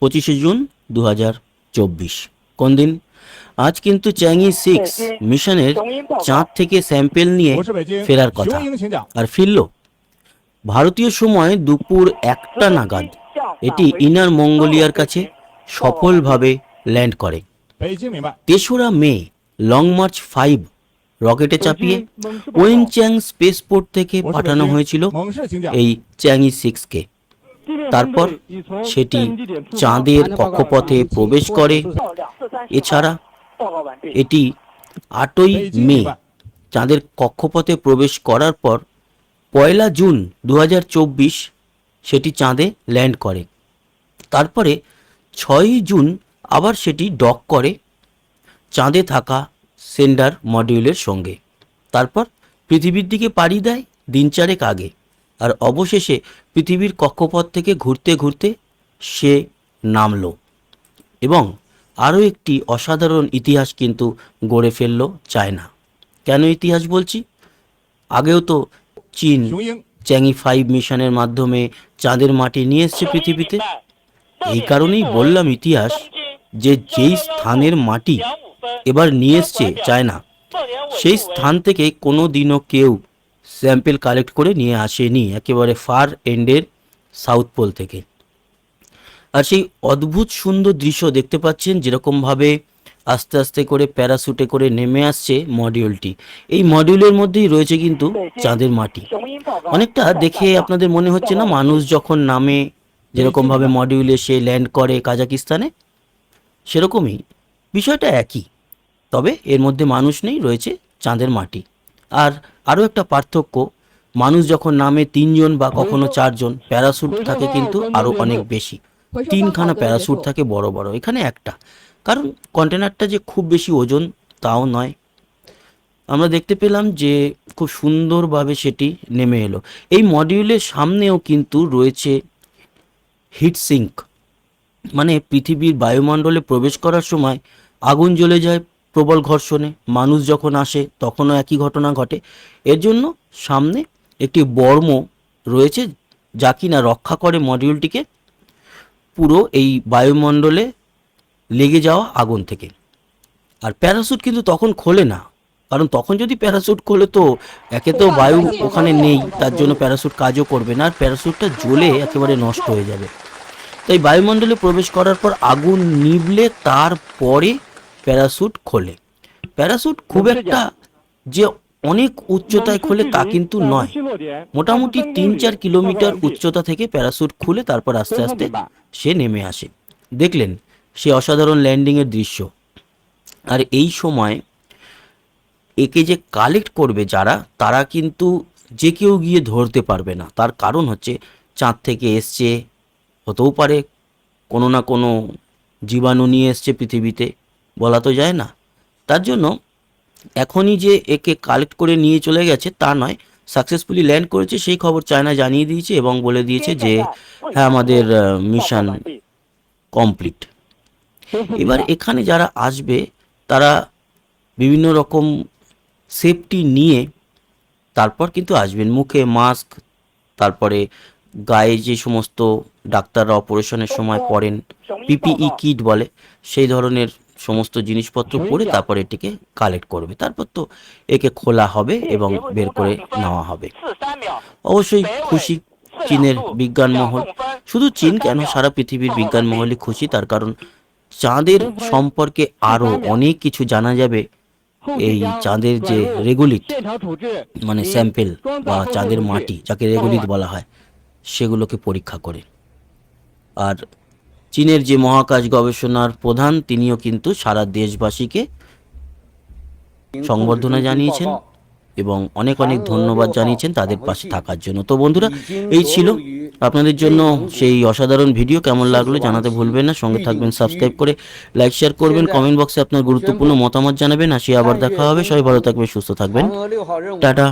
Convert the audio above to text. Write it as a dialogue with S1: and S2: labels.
S1: 25 June 2024। কোন দিন? আজ কিন্তু চ্যাংই 6 মিশনের চাঁদ থেকে স্যাম্পেল নিয়ে ফেরার কথা, আর ফিরল। ভারতীয় সময় দুপুর 1টা নাগাদ এটি ইনার মঙ্গোলিয়ার কাছে সফলভাবে ল্যান্ড করে। 3রা মে লং মার্চ 5 রকেটে চাপিয়ে ওয়েনচ্যাং স্পেসপোর্ট থেকে পাঠানো হয়েছিল এই চ্যাংই 6কে। তারপর সেটি চাঁদের কক্ষপথে প্রবেশ করে। এছাড়া এটি 8ই মে চাঁদের কক্ষপথে প্রবেশ করার পর 1 জুন 2024 সেটি চাঁদে ল্যান্ড করে। তারপরে 6ই জুন আবার সেটি ডক করে চাঁদে থাকা সেন্ডার মডিউলের সঙ্গে। তারপর পৃথিবীর দিকে পাড়ি দেয় দিন 4 আগে, আর অবশেষে পৃথিবীর কক্ষপথ থেকে ঘুরতে ঘুরতে সে নামলো। এবং আরও একটি অসাধারণ ইতিহাস কিন্তু গড়ে ফেলল চায়না। কেন ইতিহাস বলছি? আগেও তো চীন চ্যাংই 5 মিশনের মাধ্যমে চাঁদের মাটি নিয়ে এসছে পৃথিবীতে। এই কারণেই বললাম ইতিহাস, যে যেই স্থানের মাটি এবার নিয়ে এসছে চায়না, সেই স্থান থেকে কোনো দিনও কেউ স্যাম্পেল কালেক্ট করে নিয়ে আসেনি, একেবারে ফার এন্ডের সাউথ পোল থেকে। আর সেই অদ্ভুত সুন্দর দৃশ্য দেখতে পাচ্ছেন, যেরকমভাবে আস্তে আস্তে করে প্যারাশুটে করে নেমে আসছে মডিউলটি। এই মডিউলের মধ্যেই রয়েছে কিন্তু চাঁদের মাটি। অনেকটা দেখে আপনাদের মনে হচ্ছে না, মানুষ যখন নামে যেরকমভাবে মডিউলে সে ল্যান্ড করে কাজাকিস্তানে, সেরকমই বিষয়টা একই। তবে এর মধ্যে মানুষ নেই, রয়েছে চাঁদের মাটি। আর আরও একটা পার্থক্য, মানুষ যখন নামে 3 জন বা কখনো 4 জন, প্যারাশুট থাকে কিন্তু আরও অনেক বেশি। 3খানা প্যারাশুট থাকে বড় বড়, এখানে একটা। কারণ কন্টেনারটা যে খুব বেশি ওজন তাও নয়। আমরা দেখতে পেলাম যে খুব সুন্দরভাবে সেটি নেমে এলো। এই মডিউলের সামনেও কিন্তু রয়েছে হিট সিঙ্ক, মানে পৃথিবীর বায়ুমণ্ডলে প্রবেশ করার সময় আগুন জ্বলে যায় প্রবল ঘর্ষণে। মানুষ যখন আসে তখনও একই ঘটনা ঘটে। এর জন্য সামনে একটি বর্ম রয়েছে, যা কিনা রক্ষা করে মডিউলটিকে পুরো এই বায়ুমণ্ডলে লেগে যাওয়া আগুন থেকে। আর প্যারাশুট কিন্তু তখন খোলে না, কারণ তখন যদি প্যারাশুট খোলে তো একে তো বায়ু ওখানে নেই, তার জন্য প্যারাশুট কাজও করবে না, আর প্যারাশুটটা জ্বলে একেবারে নষ্ট হয়ে যাবে। তাই বায়ুমণ্ডলে প্রবেশ করার পর আগুন নিভলে তারপরে প্যারাশুট খোলে। প্যারাশুট খুব একটা যে অনেক উচ্চতায় খোলে তা কিন্তু নয়, মোটামুটি 3-4 কিলোমিটার উচ্চতা থেকে প্যারাশুট খুলে তারপর আস্তে আস্তে সে নেমে আসে। দেখলেন সে অসাধারণ ল্যান্ডিংয়ের দৃশ্য। আর এই সময় একে যে কালেক্ট করবে যারা, তারা কিন্তু যে কেউ গিয়ে ধরতে পারবে না। তার কারণ হচ্ছে চাঁদ থেকে এসছে, হতেও পারে কোনো না কোনো জীবাণু নিয়ে এসছে পৃথিবীতে, বলা তো যায় না। তার জন্য এখনই যে একে কালেক্ট করে নিয়ে চলে গেছে তা নয়, সাকসেসফুলি ল্যান্ড করেছে সেই খবর চায়না জানিয়ে দিয়েছে এবং বলে দিয়েছে যে হ্যাঁ, আমাদের মিশন কমপ্লিট। এবার এখানে যারা আসবে তারা বিভিন্ন রকম সেফটি নিয়ে তারপর কিন্তু আসবেন। মুখে মাস্ক, তারপরে গায়ে যে সমস্ত ডাক্তাররা অপারেশনের সময় পরেন, পিপিই কিট বলে, সেই ধরনের সমস্ত জিনিসপত্র পরে তারপর এটিকে কালেক্ট করবে। তারপর তো একে খোলা হবে এবং বের করে নেওয়া হবে। অবশ্যই খুশি চীনের বিজ্ঞান মহল, শুধু চীন কেন, সারা পৃথিবীর বিজ্ঞান মহলই খুশি। তার কারণ চাঁদের সম্পর্কে আরও অনেক কিছু জানা যাবে এই চাঁদের যে রেগুলিট, মানে স্যাম্পেল বা চাঁদের মাটি যাকে রেগুলিট বলা হয়, সেগুলোকে পরীক্ষা করে। আর চীনের যে মহাকাশ গবেষণার প্রধান, তিনিও কিন্তু সারা দেশবাসীকে সংবর্ধনা জানিয়েছেন এবং অনেক অনেক ধন্যবাদ জানিয়েছেন তাদের পাশে থাকার জন্য। তো বন্ধুরা, এই ছিল আপনাদের জন্য সেই অসাধারণ ভিডিও। কেমন লাগলো জানাতে ভুলবেন না, সঙ্গে থাকবেন সাবস্ক্রাইব করে, লাইক শেয়ার করবেন, কমেন্ট বক্সে আপনার গুরুত্বপূর্ণ মতামত জানাবেন। আসি আবার দেখা হবে, সবাই ভালো থাকবেন, সুস্থ থাকবেন, টাটা।